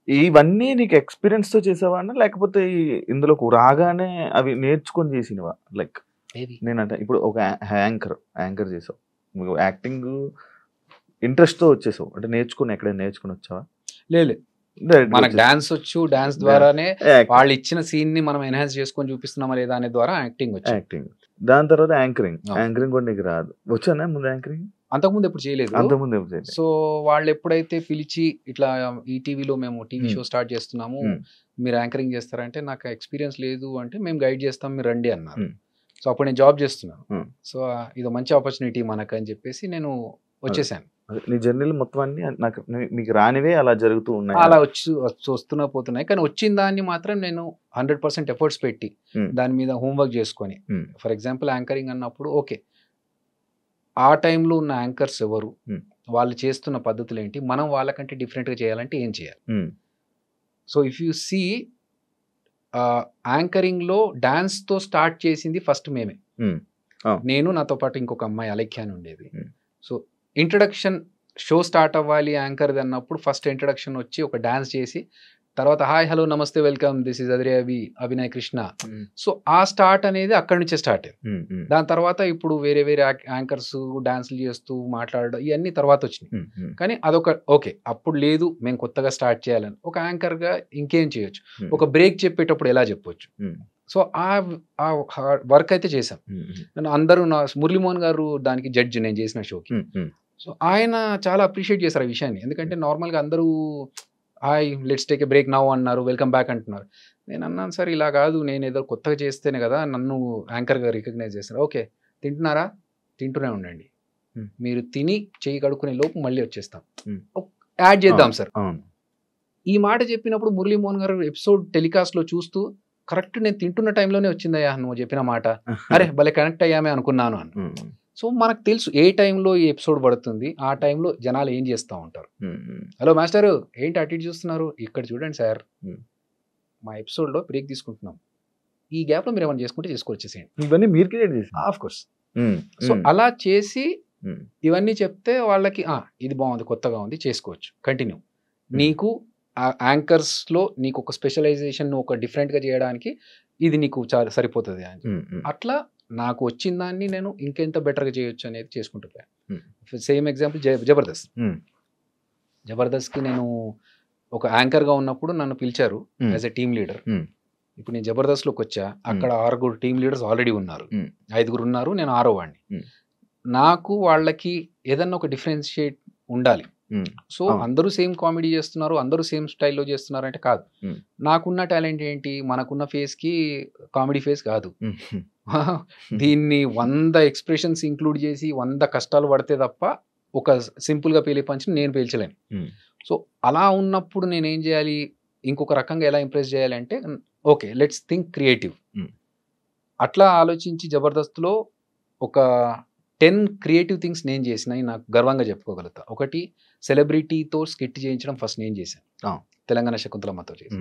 ఇవన్నీ నీకు ఎక్స్‌పీరియన్స్‌తో చేసావా అన్న? లేకపోతే ఇందులోకి రాగానే అవి నేర్చుకొని చేసినవా? లైక్ ఏది? నేనంటే ఇప్పుడు ఒక యాంకర్ చేసావు. నువ్వు యాక్టింగు ఇంట్రెస్ట్‌తో వచ్చేసావు. అంటే ఎక్కడైనా నేర్చుకొని వచ్చావా? లేదు. డైరెక్ట్‌గా మనకు వచ్చేసావు. డాన్స్ వచ్చు. డాన్స్ ద్వారానే యాక్టింగ్. వాళ్ళు ఇచ్చిన సీన్‌ని మనం ఎన్హాన్స్ చేసుకొని చూపిస్తున్నామా లేదా అనే ద్వారా యాక్టింగ్ వచ్చింది. యాక్టింగ్. దాని తర్వాత యాంకరింగ్. అవును. యాంకరింగ్ కూడా నీకు రాదు. వచ్చానా ముందు యాంకరింగ్? అంతకుముందు ఎప్పుడు చేయలేదు. అంతకుముందు ఎప్పుడు చేయలేదు. సో వాళ్ళు ఎప్పుడైతే పిలిచి ఇట్లా ఈ టీవీలో మేము టీవీ షో స్టార్ట్ చేస్తున్నాము, మీరు యాంకరింగ్ చేస్తారంటే నాకు ఎక్స్పీరియన్స్ లేదు అంటే మేము గైడ్ చేస్తాం మీరు రండి అన్నారు. సో అప్పుడు నేను జాబ్ చేస్తున్నాను. సో ఇది మంచి ఆపర్చునిటీ మనకు అని చెప్పేసి నేను వచ్చేసాను. నీ జర్నీలు మొత్తం అన్ని నాకు నీకు రానివే అలా జరుగుతూ ఉన్నాయి. అలా వస్తున్నా పోతున్నాయి. కానీ వచ్చిన దాన్ని మాత్రం నేను 100% ఎఫర్ట్స్ పెట్టి దాని మీద హోంవర్క్ చేసుకొని, ఫర్ ఎగ్జాంపుల్ యాంకరింగ్ అన్నప్పుడు ఓకే, ఆ టైంలో ఉన్న యాంకర్స్ ఎవరు, వాళ్ళు చేస్తున్న పద్ధతులు ఏంటి, మనం వాళ్ళకంటే డిఫరెంట్గా చేయాలంటే ఏం చేయాలి. సో ఇఫ్ యూ సీ యాంకరింగ్లో డాన్స్తో స్టార్ట్ చేసింది ఫస్ట్ మేమే. నేను నాతో పాటు ఇంకొక అమ్మాయి అలేఖ్య అని ఉండేది. సో ఇంట్రడక్షన్ షో స్టార్ట్ అవ్వాలి యాంకర్ది అన్నప్పుడు ఫస్ట్ ఇంట్రడక్షన్ వచ్చి ఒక డాన్స్ చేసి తర్వాత హాయ్ హలో నమస్తే welcome this is Abhinay Krishna. So ఆ స్టార్ట్ అనేది అక్కడి నుంచే స్టార్ట్ అయింది. దాని తర్వాత ఇప్పుడు వేరే వేరే యాంకర్స్ డాన్స్లు చేస్తూ మాట్లాడడం ఇవన్నీ తర్వాత వచ్చినాయి. కానీ అదొక ఓకే, అప్పుడు లేదు మేము కొత్తగా స్టార్ట్ చేయాలని ఒక యాంకర్గా ఇంకేం చేయొచ్చు, ఒక బ్రేక్ చెప్పేటప్పుడు ఎలా చెప్పొచ్చు. సో ఆ వర్క్ అయితే చేశాం. అందరూ మురళీమోహన్ గారు దానికి జడ్జి నేను చేసిన షోకి. సో ఆయన చాలా అప్రిషియేట్ చేశారు ఆ విషయాన్ని. ఎందుకంటే నార్మల్గా అందరూ hi let's take a break now అన్నారు, వెల్కమ్ బ్యాక్ అంటున్నారు. నేను అన్నాను సార్ ఇలా కాదు, నేను ఏదో కొత్తగా చేస్తేనే కదా నన్ను యాంకర్గా రికగ్నైజ్ చేస్తారు. ఓకే తింటున్నారా, తింటూనే ఉండండి, మీరు తిని చేయి కడుక్కునే లోపు మళ్ళీ వచ్చేస్తాం, యాడ్ చేద్దాం సార్. ఈ మాట చెప్పినప్పుడు మురళీమోహన్ గారు ఎపిసోడ్ టెలికాస్ట్లో చూస్తూ కరెక్ట్ నేను తింటున్న టైంలోనే వచ్చిందయ్యా నువ్వు చెప్పిన మాట, అరే భలే కనెక్ట్ అయ్యామే అనుకున్నాను అని. సో మనకు తెలుసు ఏ టైంలో ఈ ఎపిసోడ్ పడుతుంది, ఆ టైంలో జనాలు ఏం చేస్తూ ఉంటారు. హలో మాస్టరు ఏంటి అటు ఇటు చూస్తున్నారు, ఇక్కడ చూడండి సార్ మా ఎపిసోడ్లో బ్రేక్ తీసుకుంటున్నాం, ఈ గ్యాప్లో మీరు ఏమైనా చేసుకుంటే చేసుకొచ్చేసేయండి. ఇవన్నీ మీరు క్రియేట్ చేసి ఆఫ్ కోర్స్. సో అలా చేసి ఇవన్నీ చెప్తే వాళ్ళకి ఇది బాగుంది, కొత్తగా ఉంది, చేసుకోవచ్చు, కంటిన్యూ. నీకు యాంకర్స్లో నీకు ఒక స్పెషలైజేషన్ ఒక డిఫరెంట్గా చేయడానికి ఇది నీకు చాలా సరిపోతుంది అని. అట్లా నాకు వచ్చిన దాన్ని నేను ఇంకెంత బెటర్గా చేయొచ్చు అనేది చేసుకుంటూ పోయాను. సేమ్ ఎగ్జాంపుల్ జబర్దస్త్కి నేను ఒక యాంకర్గా ఉన్నప్పుడు నన్ను పిలిచారు యాజ్ ఎ టీమ్ లీడర్. ఇప్పుడు నేను జబర్దస్త్లోకి వచ్చా, అక్కడ 6 టీమ్ లీడర్స్ ఆల్రెడీ ఉన్నారు, 5 ఉన్నారు, నేను 6వ వాడిని. నాకు వాళ్ళకి ఏదన్నా ఒక డిఫరెన్షియేట్ ఉండాలి. సో అందరూ సేమ్ కామెడీ చేస్తున్నారు, అందరూ సేమ్ స్టైల్లో చేస్తున్నారు అంటే కాదు. నాకున్న టాలెంట్ ఏంటి, మనకున్న ఫేస్కి కామెడీ ఫేస్ కాదు. దీన్ని 100 ఎక్స్ప్రెషన్స్ ఇంక్లూడ్ చేసి 100 కష్టాలు పడితే తప్ప ఒక సింపుల్గా పేలే పంచిని నేను పేల్చలేను. సో అలా ఉన్నప్పుడు నేనేం చేయాలి, ఇంకొక రకంగా ఎలా ఇంప్రెస్ చేయాలి అంటే ఓకే లెట్స్ థింక్ క్రియేటివ్. అట్లా ఆలోచించి జబర్దస్త్లో ఒక 10 క్రియేటివ్ థింగ్స్ నేను చేసినాయి నాకు గర్వంగా చెప్పుకోగలుగుతా. ఒకటి సెలబ్రిటీతో స్కిట్ చేయించడం ఫస్ట్ నేను చేశాను, తెలంగాణ శకుంతలమ్మతో చేసి.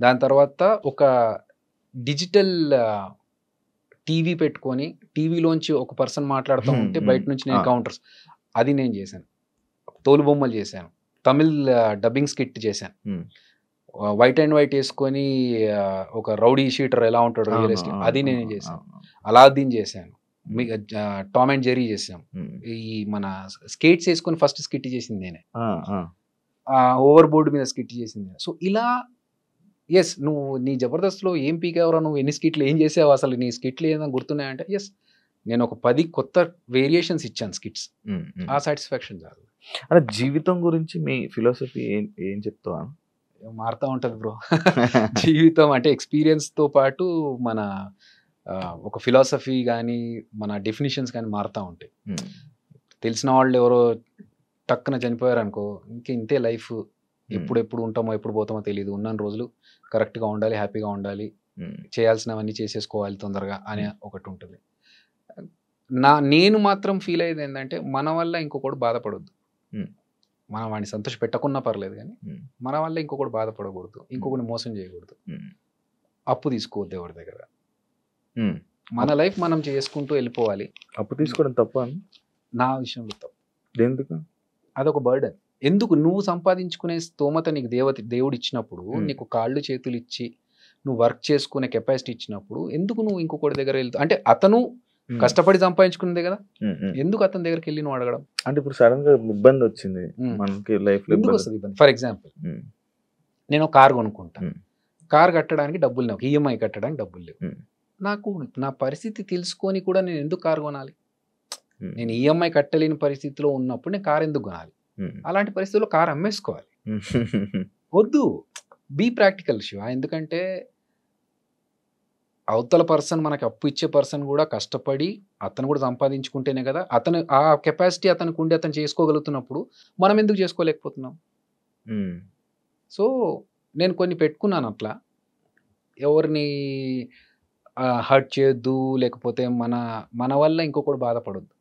దాని తర్వాత ఒక డిజిటల్ టీవీ పెట్టుకొని టీవీలోంచి ఒక పర్సన్ మాట్లాడుతూ ఉంటే బయట నుంచి నేను కౌంటర్స్ అది నేను చేశాను. తోలుబొమ్మలు చేశాను, తమిళ్ డబ్బింగ్ స్కిట్ చేశాను, వైట్ అండ్ వైట్ వేసుకొని ఒక రౌడీ షీటర్ ఎలా ఉంటాడు రియలిస్టిక్ అది నేను చేశాను, అలాద్దీన్ చేశాను, టామ్ అండ్ జెర్రీ చేసాం. ఈ మన స్కేట్స్ వేసుకొని ఫస్ట్ స్కిట్ చేసింది నేనే, ఓవర్ బోర్డు మీద స్కిట్ చేసింది. సో ఇలా ఎస్ నువ్వు నీ జబర్దస్త్లో ఏం పీకేవరా, నువ్వు ఎన్ని స్కిట్లు ఏం చేసావు, అసలు నీ స్కిట్లు ఏదైనా గుర్తున్నాయంటే ఎస్ నేను ఒక 10 కొత్త వేరియేషన్స్ ఇచ్చాను స్కిట్స్. ఆ సాటిస్ఫాక్షన్ చాలు. అంటే జీవితం గురించి మీ ఫిలాసఫీ ఏం చెప్తావా? మారుతూ ఉంటుంది బ్రో. జీవితం అంటే ఎక్స్పీరియన్స్తో పాటు మన ఒక ఫిలాసఫీ కానీ మన డెఫినిషన్స్ కానీ మారుతూ ఉంటాయి. తెలిసిన వాళ్ళు ఎవరో టక్కున చనిపోయారు అనుకో, ఇంతే లైఫ్, ఎప్పుడు ఉంటామో ఎప్పుడు పోతామో తెలియదు, ఉన్న రోజులు కరెక్ట్గా ఉండాలి, హ్యాపీగా ఉండాలి, చేయాల్సినవన్నీ చేసేసుకోవాలి తొందరగా అనే ఒకటి ఉంటుంది. నేను మాత్రం ఫీల్ అయ్యేది ఏంటంటే మన వల్ల ఇంకొకటి బాధపడొద్దు. మనం వాడిని సంతోష పెట్టకున్నా పర్లేదు కానీ మన వల్ల ఇంకొకటి బాధపడకూడదు, ఇంకొకటి మోసం చేయకూడదు, అప్పు తీసుకోవద్దు ఎవరి దగ్గర. మన లైఫ్ మనం చేసుకుంటూ వెళ్ళిపోవాలి. అప్పు తీసుకోవడం తప్ప? నా విషయంలో తప్పు. ఎందుకు? అదొక బర్డెన్. ఎందుకు నువ్వు సంపాదించుకునే స్తోమత నీకు దేవుడు ఇచ్చినప్పుడు, నీకు కాళ్ళు చేతులు ఇచ్చి నువ్వు వర్క్ చేసుకునే కెపాసిటీ ఇచ్చినప్పుడు ఎందుకు నువ్వు ఇంకొకటి దగ్గర వెళ్తావు? అంటే అతను కష్టపడి సంపాదించుకున్నదే కదా, ఎందుకు అతని దగ్గరికి వెళ్ళి నువ్వు అడగడం? అంటే ఇప్పుడు సడన్ గా ఇబ్బంది వచ్చింది మనకి లైఫ్ లో, ఎందుకు వస్తుంది ఇబ్బంది? ఫర్ ఎగ్జాంపుల్ నేను కార్ కొనుక్కుంటా, కార్ కట్టడానికి డబ్బులు లేవు, ఈఎంఐ కట్టడానికి డబ్బులు లేవు. నాకు నా పరిస్థితి తెలుసుకొని కూడా నేను ఎందుకు కార్ కొనాలి? నేను ఈఎంఐ కట్టలేని పరిస్థితిలో ఉన్నప్పుడు నేను కార్ ఎందుకు కొనాలి? అలాంటి పరిస్థితుల్లో కార్ అమ్మేసుకోవాలి. వద్దు, బీ ప్రాక్టికల్ శివ. ఎందుకంటే అవతల పర్సన్, మనకి అప్పు ఇచ్చే పర్సన్ కూడా కష్టపడి అతను కూడా సంపాదించుకుంటేనే కదా, అతను ఆ కెపాసిటీ అతనికి ఉండి అతను చేసుకోగలుగుతున్నప్పుడు మనం ఎందుకు చేసుకోలేకపోతున్నాం? సో నేను కొన్ని పెట్టుకున్నాను అట్లా, ఎవరిని హర్ట్ చేయొద్దు, లేకపోతే మన వల్ల ఇంకొకటి బాధపడొద్దు,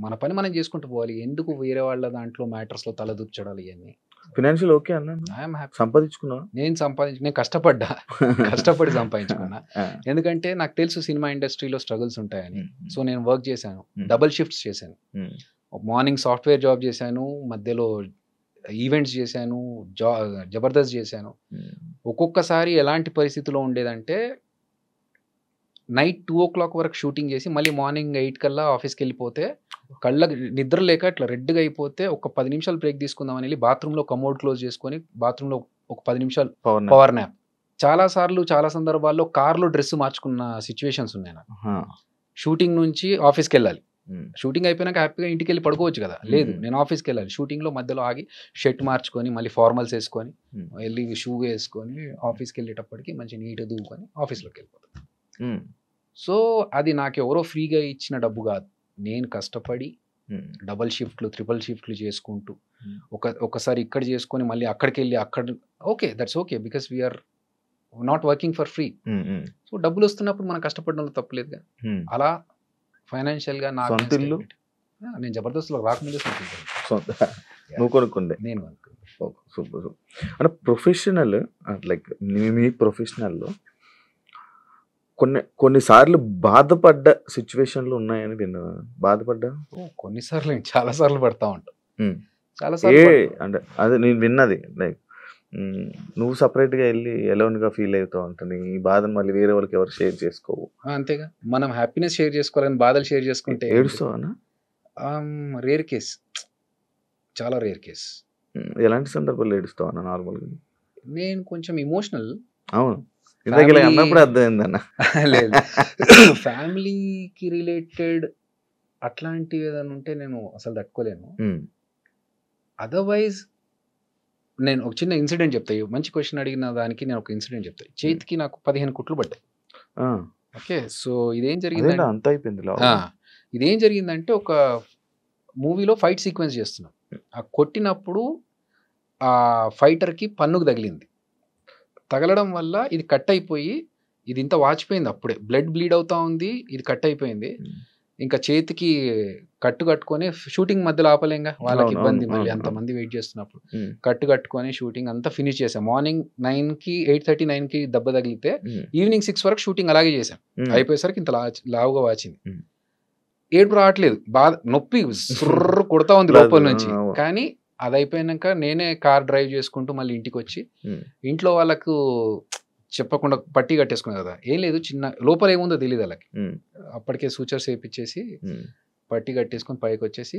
మన పని మనం చేసుకుంటూ పోవాలి. ఎందుకు వేరే వాళ్ళ దాంట్లో మ్యాటర్స్లో తలదూర్చడాలి? ఇవన్నీ ఫినాన్షియల్ ఓకే అన్న, ఐఎమ్ హ్యాపీ. సంపాదించుకున్నా, నేను కష్టపడి సంపాదించుకున్నా. ఎందుకంటే నాకు తెలుసు సినిమా ఇండస్ట్రీలో స్ట్రగుల్స్ ఉంటాయని. సో నేను వర్క్ చేశాను, డబుల్ షిఫ్ట్స్ చేశాను. మార్నింగ్ సాఫ్ట్వేర్ జాబ్ చేశాను, మధ్యలో ఈవెంట్స్ చేశాను, జబర్దస్త్ చేశాను. ఒక్కొక్కసారి ఎలాంటి పరిస్థితిలో ఉండేదంటే నైట్ 2 o'clock వరకు షూటింగ్ చేసి మళ్ళీ మార్నింగ్ 8 కల్లా ఆఫీస్కి వెళ్ళిపోతే కళ్ళ నిద్ర లేక ఇట్లా రెడ్గా అయిపోతే ఒక 10 నిమిషాలు బ్రేక్ తీసుకుందామని వెళ్ళి బాత్రూంలో కమోడ్ క్లోజ్ చేసుకొని బాత్రూంలో ఒక 10 నిమిషాలు పవర్ న్యాప్. చాలా సందర్భాల్లో కార్లో డ్రెస్ మార్చుకున్న సిచ్యువేషన్స్ ఉన్నాయి నాకు. షూటింగ్ నుంచి ఆఫీస్కి వెళ్ళాలి, షూటింగ్ అయిపోయినాక హ్యాపీగా ఇంటికి వెళ్ళి పడుకోవచ్చు కదా, లేదు నేను ఆఫీస్కి వెళ్ళాలి. షూటింగ్లో మధ్యలో ఆగి షర్ట్ మార్చుకొని మళ్ళీ ఫార్మల్స్ వేసుకొని వెళ్ళి షూ వేసుకొని ఆఫీస్కి వెళ్ళేటప్పటికి మంచి నీట్గా దూకొని ఆఫీస్లోకి వెళ్ళిపోతాను. సో అది నాకు ఎవరో ఫ్రీగా ఇచ్చిన డబ్బు కాదు, నేను కష్టపడి డబల్ షిఫ్ట్లు, ట్రిపుల్ షిఫ్ట్లు చేసుకుంటూ ఒకసారి ఇక్కడ చేసుకొని మళ్ళీ అక్కడికి వెళ్ళి okay, that's okay, because we are not working for free. So డబ్బులు వస్తున్నప్పుడు మనం కష్టపడడంలో తప్పలేదుగా. అలా ఫైనాన్షియల్గా నాకు నేను జబర్దస్త్లో రాకముందే నువ్వు కొనుక్కుండే, నేను కొనుక్కుంది. సూపర్. అంటే ప్రొఫెషనల్, లైక్ మీ ప్రొఫెషనల్లో కొన్నిసార్లు బాధపడ్డ సిచ్యువేషన్లు ఉన్నాయని విన్నా. బాధపడ్డా? కొన్నిసార్లు, చాలా సార్లు పడతా ఉంటాం. అంటే అదే నేను విన్నది, లైక్ నువ్వు సపరేట్గా వెళ్ళి ఎలోన్గా ఫీల్ అవుతావు ఉంటుంది, ఈ బాధను మళ్ళీ వేరే వాళ్ళకి ఎవరు షేర్ చేసుకోవు. అంతేగా, మనం హ్యాపీనెస్ షేర్ చేసుకోవాలని బాధలు షేర్ చేసుకుంటే ఏడుస్తావా? రేర్ కేస్, చాలా రేర్ కేస్. ఎలాంటి సందర్భాల్లో ఏడుస్తావా నార్మల్గా? నేను కొంచెం ఇమోషనల్. అవును, అన్నప్పుడు అర్థమైందన్న. లేదు, ఫ్యామిలీకి రిలేటెడ్ అట్లాంటివి ఏదైనా ఉంటే నేను అసలు తట్టుకోలేను. అదర్వైజ్ నేను ఒక చిన్న ఇన్సిడెంట్ చెప్తాయి, మంచి క్వశ్చన్ అడిగిన దానికి నేను ఒక ఇన్సిడెంట్ చెప్తాను. చేతికి నాకు 15 కుట్లు పడ్డాయి. ఓకే, సో ఇదేం జరిగిందంటే ఒక మూవీలో ఫైట్ సీక్వెన్స్ చేస్తున్నాం. ఆ కొట్టినప్పుడు ఆ ఫైటర్కి పన్నుకు తగిలింది. తగలడం వల్ల ఇది కట్ అయిపోయి ఇది ఇంత వాచిపోయింది, అప్పుడే బ్లడ్ బ్లీడ్ అవుతా ఉంది, ఇది కట్ అయిపోయింది. ఇంకా చేతికి కట్టుకొని షూటింగ్ మధ్యలో ఆపలేంగా, వాళ్ళకి ఇబ్బంది, మళ్ళీ అంతమంది వెయిట్ చేస్తున్నప్పుడు కట్టుకొని షూటింగ్ అంతా ఫినిష్ చేసాం. మార్నింగ్ 9కి 8:30, 9కి దెబ్బ తగిలితే ఈవినింగ్ 6 వరకు షూటింగ్ అలాగే చేశాం. అయిపోయేసరికి ఇంత లావుగా వాచింది. ఏడుపు రావట్లేదు, బాధ, నొప్పి సుర్ర కొడతా ఉంది లోపల నుంచి. కానీ అది అయిపోయినాక నేనే కార్ డ్రైవ్ చేసుకుంటూ మళ్ళీ ఇంటికి వచ్చి ఇంట్లో వాళ్ళకు చెప్పకుండా పట్టి కట్టేసుకున్నా కదా, ఏం లేదు, చిన్న లోపల ఏముందో తెలియదు వాళ్ళకి. అప్పటికే సూచర్స్ వేయించేసి పట్టి కట్టేసుకొని పైకి వచ్చేసి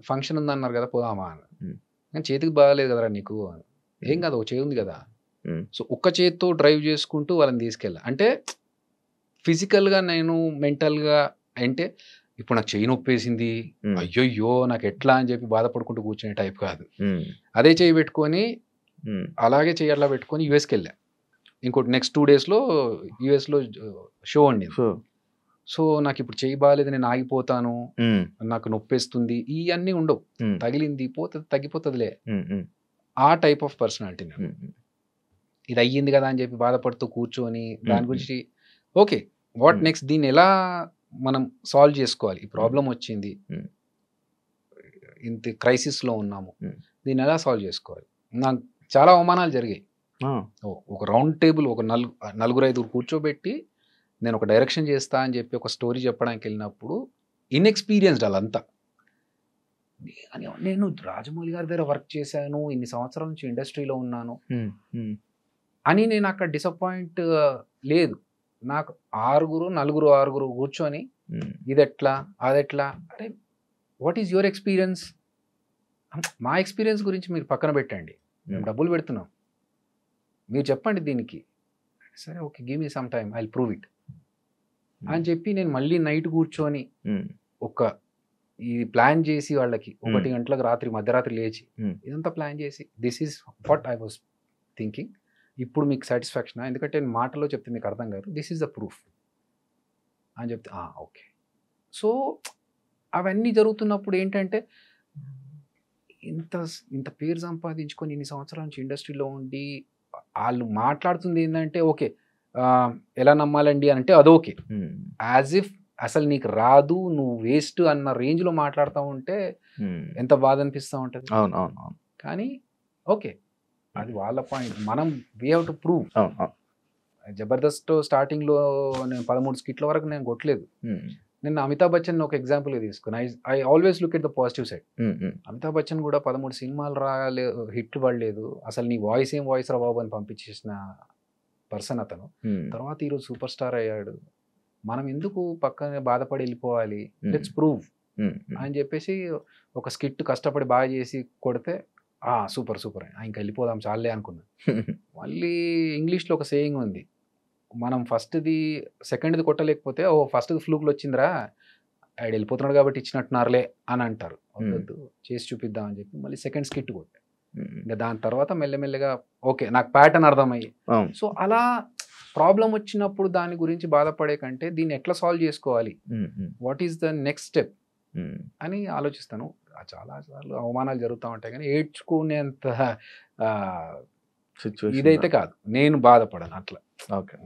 ఫంక్షన్ ఉందన్నారు కదా పోదామా అని. కానీ చేతికి బాగాలేదు కదరా నీకు, ఏం కాదు ఒక చేయి ఉంది కదా. సో ఒక్క చేతితో డ్రైవ్ చేసుకుంటూ వాళ్ళని తీసుకెళ్ళా. అంటే ఫిజికల్గా నేను మెంటల్గా అంటే ఇప్పుడు నాకు చెయ్యి నొప్పేసింది, అయ్యో నాకు ఎట్లా అని చెప్పి బాధపడుకుంటూ కూర్చునే టైప్ కాదు. అదే చెయ్యి పెట్టుకొని అలాగే చెయ్యి అట్లా పెట్టుకొని యూఎస్కి వెళ్ళా. ఇంకోటి నెక్స్ట్ 2 daysలో యూఎస్లో షో అండి. సో నాకు ఇప్పుడు చెయ్యి బాగాలేదు, నేను ఆగిపోతాను, నాకు నొప్పేస్తుంది, ఇవన్నీ ఉండవు. తగిలింది పోతుంది, తగ్గిపోతుందిలే, ఆ టైప్ ఆఫ్ పర్సనాలిటీ నేను. ఇది అయ్యింది కదా అని చెప్పి బాధపడుతూ కూర్చొని దాని గురించి ఓకే వాట్ నెక్స్ట్, దీన్ని ఎలా మనం సాల్వ్ చేసుకోవాలి, ఈ ప్రాబ్లం వచ్చింది, ఇంత క్రైసిస్లో ఉన్నాము, దీన్ని ఎలా సాల్వ్ చేసుకోవాలి. నాకు చాలా అవమానాలు జరిగాయి. ఒక రౌండ్ టేబుల్, ఒక 4-5 కూర్చోబెట్టి నేను ఒక డైరెక్షన్ చేస్తా అని చెప్పి ఒక స్టోరీ చెప్పడానికి వెళ్ళినప్పుడు ఇన్ఎక్స్పీరియన్స్డ్ వాళ్ళంతా, నేను రాజమౌళి గారి దగ్గర వర్క్ చేశాను, ఇన్ని సంవత్సరాల నుంచి ఇండస్ట్రీలో ఉన్నాను అని నేను అక్కడ డిసప్పాయింట్ లేదు. నాకు నలుగురు కూర్చొని ఇదెట్లా అదెట్లా, అరే వాట్ ఈజ్ యువర్ ఎక్స్పీరియన్స్, మా ఎక్స్పీరియన్స్ గురించి మీరు పక్కన పెట్టండి, మేము డబ్బులు పెడుతున్నాం, మీరు చెప్పండి దీనికి. సరే okay, give me some time, I will prove it అని చెప్పి నేను మళ్ళీ నైట్ కూర్చొని ఈ ప్లాన్ చేసి వాళ్ళకి 1 గంటలకు మధ్యరాత్రి లేచి ఇదంతా ప్లాన్ చేసి this is what I was thinking, ఇప్పుడు మీకు సాటిస్ఫాక్షన్, ఎందుకంటే నేను మాటలో చెప్తే మీకు అర్థం కాదు, దిస్ ఈజ్ ద ప్రూఫ్ అని చెప్తే ఓకే. సో అవన్నీ జరుగుతున్నప్పుడు ఏంటంటే ఇంత పేరు సంపాదించుకొని ఇన్ని సంవత్సరాల నుంచి ఇండస్ట్రీలో ఉండి వాళ్ళు మాట్లాడుతుంది ఏంటంటే ఓకే ఎలా నమ్మాలండి అంటే అదోకే, యాజ్ ఇఫ్ అసలు నీకు రాదు, నువ్వు వేస్ట్ అన్న రేంజ్లో మాట్లాడుతూ ఉంటే ఎంత బాధ అనిపిస్తూ ఉంటుంది. కానీ ఓకే, అది వాళ్ళ పాయింట్, మనం we have to prove. Jabardasth స్టార్టింగ్లో నేను 13 స్కిట్ల వరకు నేను కొట్టలేదు. నిన్న అమితాబ్ బచ్చన్ ఒక ఎగ్జాంపుల్ తీసుకుని, I always look at the positive side. Amitabh Bachchan కూడా 13 సినిమాలు రాలేదు, హిట్ పడలేదు, అసలు నీ వాయిస్ ఏం వాయిస్ రా బాబు అని పంపించేసిన పర్సన్ అతను. తర్వాత ఈరోజు సూపర్ స్టార్ అయ్యాడు. మనం ఎందుకు పక్కనే బాధపడి వెళ్ళిపోవాలి, లెట్స్ ప్రూవ్ అని చెప్పేసి ఒక స్కిట్ కష్టపడి బాగా చేసి కొడితే సూపర్ ఇంకా వెళ్ళిపోదాం చాలే అనుకున్నా. మళ్ళీ ఇంగ్లీష్లో ఒక సేయింగ్ ఉంది, మనం సెకండ్ది కొట్టలేకపోతే ఫస్ట్ది ఫ్లూక్లు వచ్చిందిరా, ఆయన వెళ్ళిపోతున్నాడు కాబట్టి ఇచ్చినట్టున్నారులే అని అంటారు. వద్దు చేసి చూపిద్దామని చెప్పి మళ్ళీ సెకండ్ స్కిట్ కొట్టా. ఇంకా దాని తర్వాత మెల్లమెల్లగా ఓకే నాకు ప్యాటర్న్ అర్థమయ్యి, సో అలా ప్రాబ్లం వచ్చినప్పుడు దాని గురించి బాధపడే కంటే దీన్ని ఎట్లా సాల్వ్ చేసుకోవాలి, what is the next step అని ఆలోచిస్తాను. చాలా సార్లు అవమానాలు జరుగుతూ ఉంటాయి కానీ ఏడ్చుకునేంత ఇదైతే కాదు, నేను బాధపడను అట్లా. ఓకే.